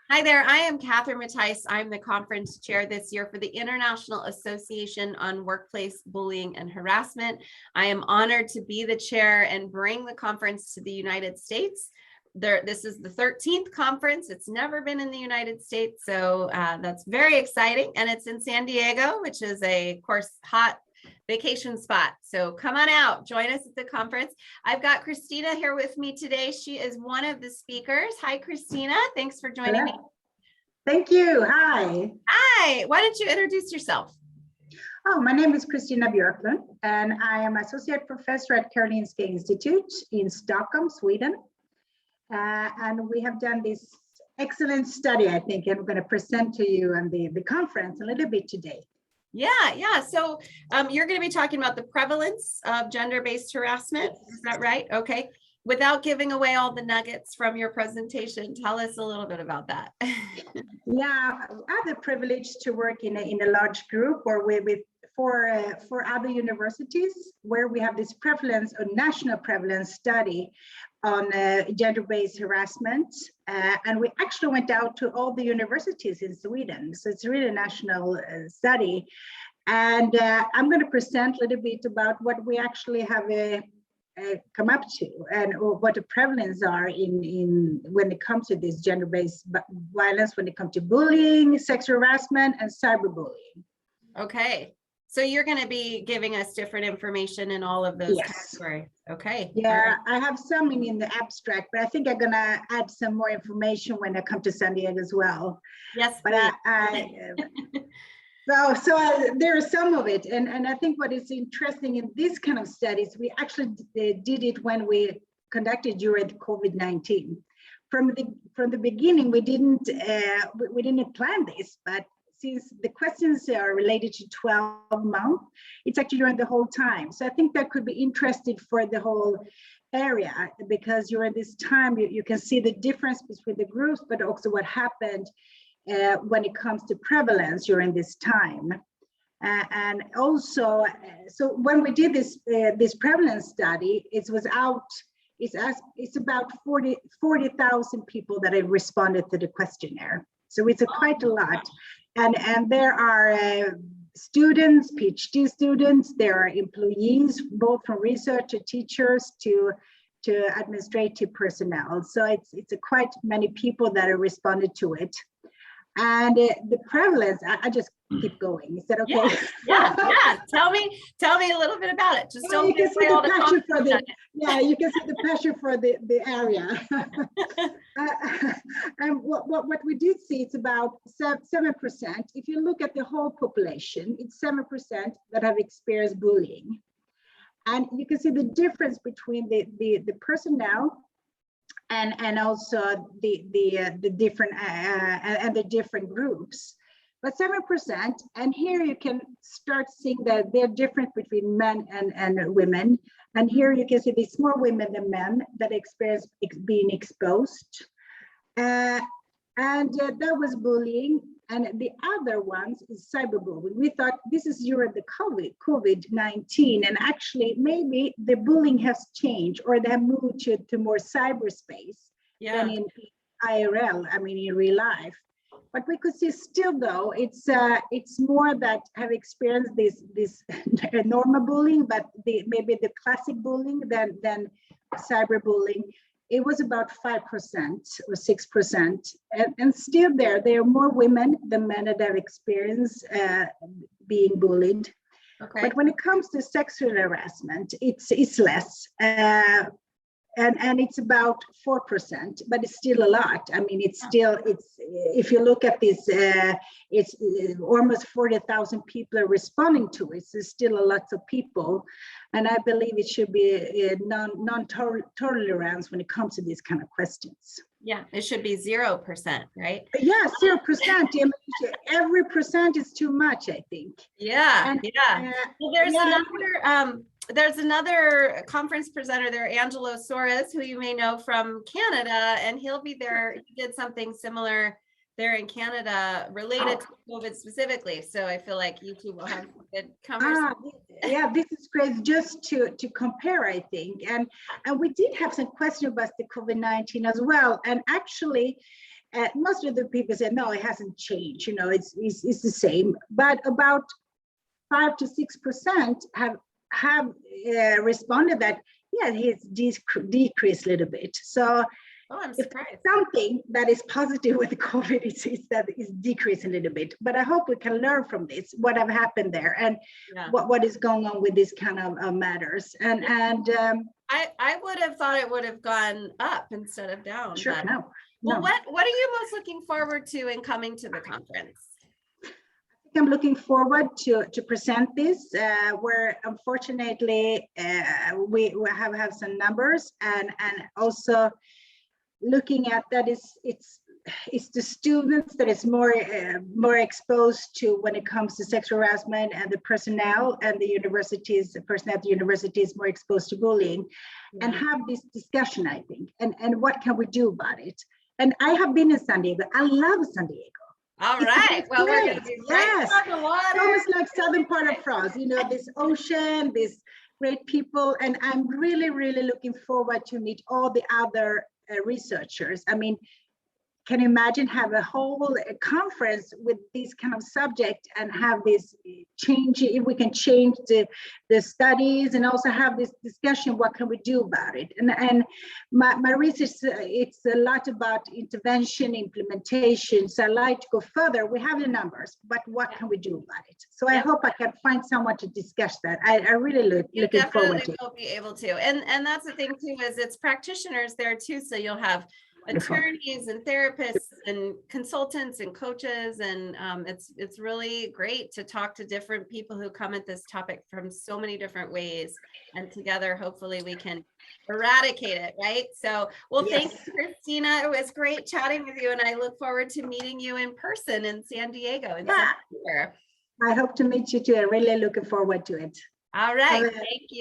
Hi there, I am Catherine Mattice. I'm the conference chair this year for the International Association on Workplace Bullying and Harassment. I am honored to be the chair and bring the conference to the United States. This is the 13th conference. It's never been in the United States, so that's very exciting. And it's in San Diego, which is of course, hot vacation spot. So come on out, join us at the conference. I've got Christina here with me today. She is one of the speakers. Hi, Christina. Thanks for joining me. Thank you. Hi. Hi. Why don't you introduce yourself? Oh, my name is Christina Björklund, and I am associate professor at Karolinska Institute in Stockholm, Sweden. And we have done this excellent study, I think, and I'm going to present to you on the conference a little bit today. Yeah. So you're going to be talking about the prevalence of gender-based harassment. Is that right? Okay. Without giving away all the nuggets from your presentation, tell us a little bit about that. Yeah, I have the privilege to work in a large group or with four other universities where we have this prevalence or national prevalence study on gender-based harassment. And we actually went out to all the universities in Sweden. So it's really a national study. And I'm going to present a little bit about what we actually have come up to and what the prevalence are in when it comes to this gender-based violence, when it comes to bullying, sexual harassment, and cyberbullying. Okay. So you're going to be giving us different information in all of those categories. Okay. Yeah, right. I have some in the abstract, but I think I'm going to add some more information when I come to San Diego as well. Yes, but So there is some of it, and I think what is interesting in this kind of studies, we actually did it when we conducted during COVID-19. From the beginning, we didn't plan this, but since the questions are related to 12 months, it's actually during the whole time. So I think that could be interesting for the whole area, because during this time you can see the difference between the groups, but also what happened when it comes to prevalence during this time. And also, so when we did this prevalence study, it's about 40,000 people that have responded to the questionnaire. So it's quite a lot. And there are students, PhD students, there are employees, both from research to teachers to administrative personnel. So it's quite many people that have responded to it. And the prevalence, I just keep going. Is that okay? Yeah. Tell me a little bit about it. Just don't you can see the passion for the you can see the passion for the area. And what we did see, it's about 7%. If you look at the whole population, it's 7% that have experienced bullying. And you can see the difference between the personnel and also the different and the different groups, but 7%. And here you can start seeing that they're different between men and women. And here you can see there's more women than men that experience being exposed, and that was bullying. And the other ones is cyberbullying. We thought this is during the COVID-19, and actually maybe the bullying has changed, or they have moved to more cyberspace than in IRL, I mean in real life. But we could see still though, it's more that have experienced this normal bullying, but maybe the classic bullying than cyberbullying. It was about 5% or 6%, and still there are more women than men that have experienced being bullied. Okay. But when it comes to sexual harassment, it's less, and it's about 4%, but it's still a lot. I mean, it's if you look at this, it's almost 40,000 people are responding to it. So still a lot of people, and I believe it should be non-tolerance when it comes to these kind of questions. Yeah, it should be 0%, right? Yeah, 0%. Every percent is too much, I think. Yeah. Well, there's another conference presenter there, Angelo Soares, who you may know from Canada, and he'll be there. He did something similar there in Canada related to COVID specifically. So I feel like you two will have a good conversation. Yeah, this is great just to compare, I think. And we did have some questions about the COVID-19 as well. And actually, Most of the people say, no, it hasn't changed, it's the same. But about 5 to 6% have responded that, yeah, it's decreased a little bit. So I'm if surprised. something that is positive with COVID is that it's decreasing a little bit. But I hope we can learn from this, what have happened there, and what is going on with these kind of matters. And I would have thought it would have gone up instead of down. Sure, no. Well, what are you most looking forward to in coming to the conference? I'm looking forward to present this, where unfortunately we have some numbers, and also looking at that it's the students that is more exposed to when it comes to sexual harassment, and the personnel and the universities, the personnel at the university is more exposed to bullying, and have this discussion, I think, and what can we do about it. And I have been in San Diego. I love San Diego. All right. Well, we're going to be right on the water. It's almost like southern part of France, this ocean, this great people. And I'm really, really looking forward to meet all the other researchers. I mean, can you imagine have a whole conference with this kind of subject and have this change, if we can change the studies, and also have this discussion, what can we do about it? And my research, it's a lot about intervention, implementation. So I like to go further. We have the numbers, but what can we do about it? So I hope I can find someone to discuss that. I really looking forward to it. Will be able to. And that's the thing too, is it's practitioners there too. So you'll have attorneys and therapists and consultants and coaches, and it's really great to talk to different people who come at this topic from so many different ways, and together hopefully we can eradicate it, right? So thank you, Christina. It was great chatting with you, and I look forward to meeting you in person in San Diego in September. I hope to meet you too. I'm really looking forward to it. All right. Thank you.